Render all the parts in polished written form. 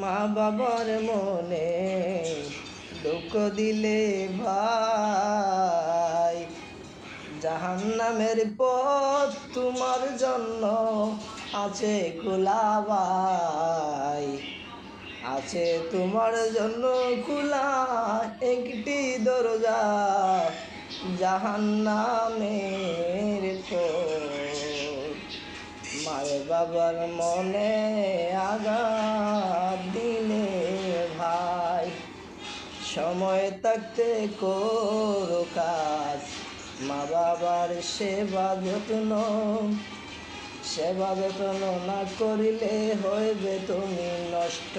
মা বাবার মনে দুঃখ দিলে ভাই, জাহান্নামের পথ তোমার জন্য আছে খোলা ভাই, আছে তোমার জন্য খোলা একটি দরজা, জাহান্নামের পথ। মায়ের বাবার মনে আঘাত দিলে ভাই, সময় থাকতে করো কাজ, মা বাবার সেবা যত্ন না করিলে হইবে তুমি নষ্ট।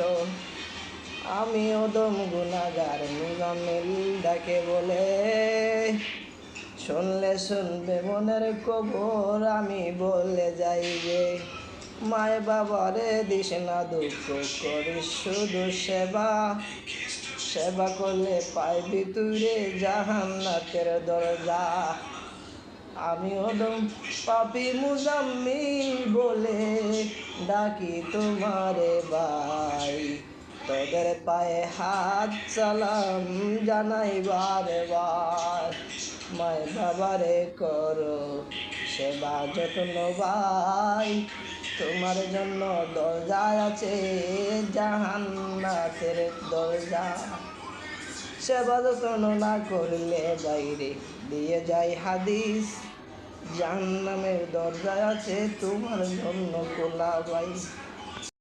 আমি অদম গুনাহগার মুজাম্মিল ডাকে বলে, শুনলে শুনবে মনের খবর আমি বলে যাইবে। মায় বাবারে দিস না দুঃখ, করিস শুধু সেবা করলে পাইবি তুই জাহান্নাতের দরজা। আমি অদম পাপী মুজাম্মিল বলে ডাকি তোমারে ভাই, তোদের পায়ে হাত সালাম জানাই বারে বার। মায় বাবারে করো সেবা যত্ন ভাই, তোমার জন্য দরজা আছে জাহান্নাতের দরজা। সেবা যত্ন না করলে বাইরে দিয়ে যায় হাদিস, জাহান্নামের দরজা আছে তোমার জন্য খোলা ভাই।